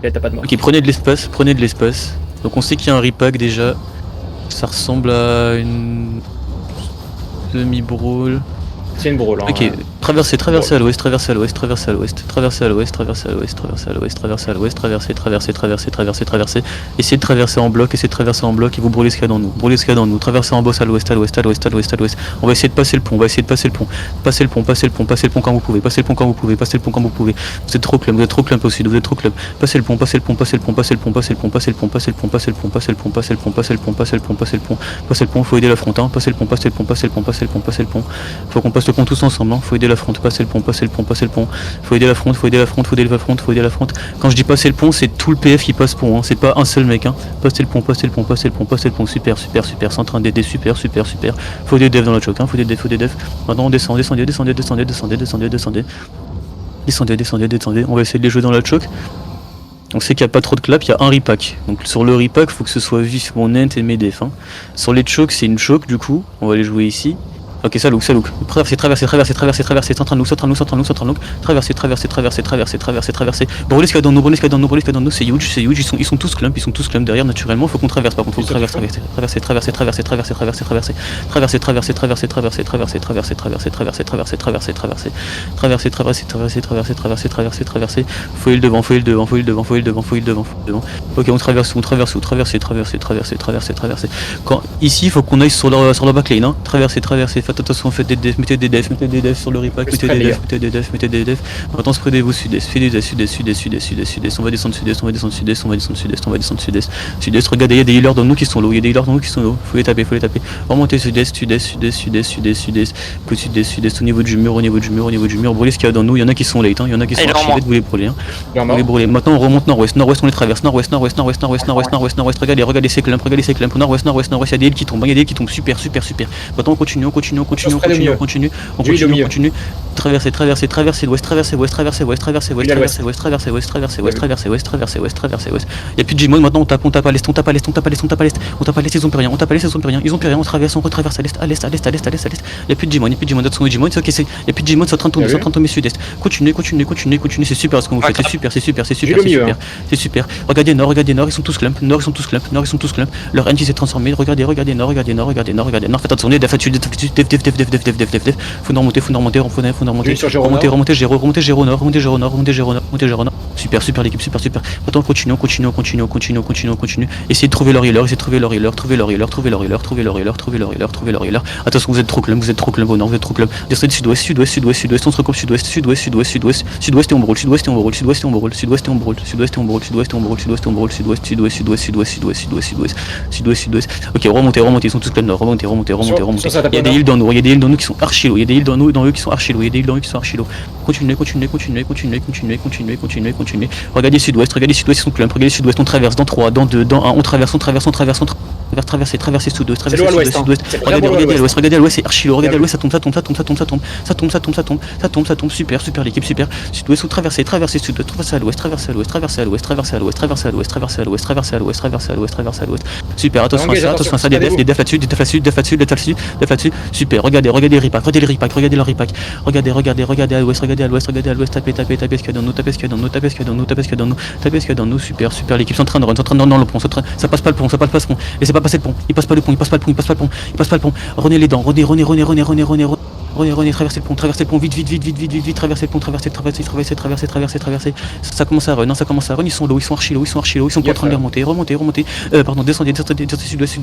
Et t'as pas de mort. Ok, prenez de l'espace, prenez de l'espace. Donc on sait qu'il y a un repack déjà. Ça ressemble à une demi-brawl. C'est une brawl. Hein, Ok, traversez à l'ouest, traversez à l'ouest, traversez à l'ouest, traversez à l'ouest, traversez à l'ouest, traversez à l'ouest, traversez à l'ouest, traversez. Essayez de traverser en bloc, essayez de traverser en bloc et vous brûlez ce qu'il y a dans nous. Brûlez ce qu'il y a dans nous. Traversez en boss à l'ouest, à l'ouest, à l'ouest, à l'ouest, à l'ouest. On va essayer de passer le pont, on va essayer de passer le pont. Passez le pont, passez le pont, passez le pont quand vous pouvez, passez le pont quand vous pouvez, passez le pont quand vous pouvez. Vous êtes trop clump aussi, vous êtes trop clump. Passez le pont, passez le pont, passez le pont, passez le pont, passez le pont, passez le pont, passez le pont, passez le pont, passez le pont, passez le pont, passez le pont, passez le pont, passez le pont, passez le pont, faut aider la front, hein. Passez le pont, passez le pont, passez le pont, passez le pont, passez le pont. Faut qu'on passe le pont tous ensemble, hein. Faut aider la front, passer le pont, passer le pont, passer le pont. Faut aider la front, faut aider la front, faut aider la front, faut aider la front. Quand je dis passer le pont, c'est tout le PF qui passe pont, hein. C'est pas un seul mec, hein. Passer le pont, passer le pont, passer le pont, passer le pont. Super, super, super. C'est en train d'aider, super, super, super. Faut des devs dans la choc, hein. Faut des devs, faut des devs. Maintenant on descend, descendez, descendez, descendez, descendez, descendez, descendez. Descendez, descendez, descendez. On va essayer de les jouer dans la choc. On sait qu'il n'y a pas trop de clap, il y a un repack. Donc sur le repack, faut que ce soit vif, mon ent et mes defs, hein. Sur les chocs, c'est une choc du coup. On va les jouer ici. Ok, ça look. Traversez, c'est en train de look. Traversez. Brûlez ce qu'il y a dans nous, c'est huge, ils sont tous clump derrière naturellement, faut qu'on traverse par contre, faut qu'on traverse. Faut le devant. Ok, on traverse. Quand, ici, il faut qu'on aille sur la backlane, hein. Traversez, faites attention, mettez des defs sur le repack, mettez des defs. Maintenant, spreadez-vous sud-est, on va descendre sud-est. Regardez, il y a des healers dans nous qui sont low, faut les taper. Remontez sud-est, au niveau du mur, brûlez ce qu'il y a dans nous, il y en a qui sont late, hein. Il y en a qui sont archi late, vous les brûlez, hein. Vous les brûlez. Maintenant, on remonte nord-ouest, on les traverse, nord-ouest, regardez ces clamps, nord-ouest, il y a des heals qui tombent, super. Maintenant, on continue. Traversez l'ouest. Il y a plus de Gmod, maintenant on tape à l'est. Ils ont plus rien. On traverse, on retraverse à l'est. Il y a plus de Gmod, c'est ok, il y a plus de Gmod, c'est en train de tomber sud-est. Continuez, c'est super ce que vous faites, c'est super. Regardez nord, ils sont tous clump. Leur NG s'est transformé, regardez nord. Faites attention, def. Faut nous remonter, remonter Géro Nord. Super l'équipe, super. Maintenant continue. Essayez de trouver leur healer, Attention, vous êtes trop clump au nord, Descendez sud-ouest, on se recoupe sud-ouest et on brûle, sud-ouest. Ok, remontez, ils sont tous clump nord, remontez. Il y a des heals dans nous, qui sont archi low, Continuez. Regardez sud-ouest, ils sont clump, on traverse dans 3, dans 2, dans 1, on traverse. Traversez sud-ouest. Regardez à l'ouest, c'est archi low, regardez à l'ouest, ça tombe, super l'équipe, super. Sud-ouest, ou traversez sud-ouest, traversez à l'ouest. Super, attention à ça, des defs là-dessus, super, regardez les repack, regardez leur repack, regardez à l'ouest, tapez ce qu'il y a dans nous, super, l'équipe est en train de run, dans le pont, ça passe pas le pont, laissez pas passer le pont, il passe pas le pont, renez les dents, renez, traversez le pont, vite, traversez le pont, traversez, ça commence à run, ils sont low, ils sont archi low, ils sont pas en train de les remonter, pardon, descendez, sud-ouest,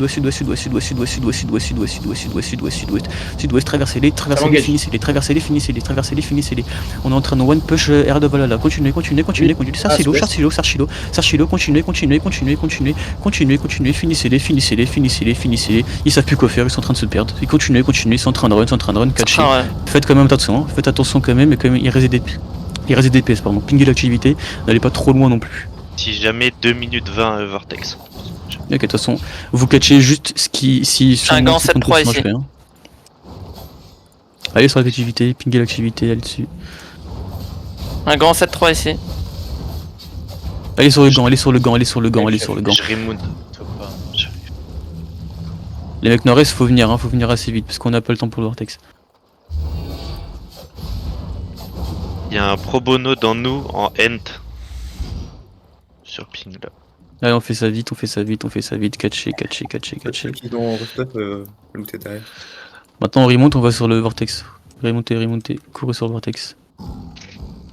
traversez-les, finissez-les, on est en train de one push air de Valhalla, continuez, Sarchilo, continuez, finissez-les, ils savent plus quoi faire, ils sont en train de se perdre, ils continuent, ils sont en train de run, catcher, faites quand même attention, quand même, il reste des DPS, pardon, pingez l'activité, n'allez pas trop loin non plus. Si jamais 2 minutes 20 Vortex. Ok, de toute façon, vous catchez juste ce qui... Un gant 7-3 ici. Allez sur l'activité, pingez l'activité là-dessus. Un grand 7-3 ici. Allez sur le gant. Je remonte. Les mecs nord-est, faut venir assez vite, parce qu'on n'a pas le temps pour le Vortex. Il y a un pro bono dans nous en Ent. sur ping là. Allez, on fait ça vite, on fait ça vite, on fait ça vite. Catcher, catcher, catcher, catcher. Ceux qui sont en restop, looter derrière. Maintenant on remonte, on va sur le vortex. Remontez, remontez, courez sur le vortex.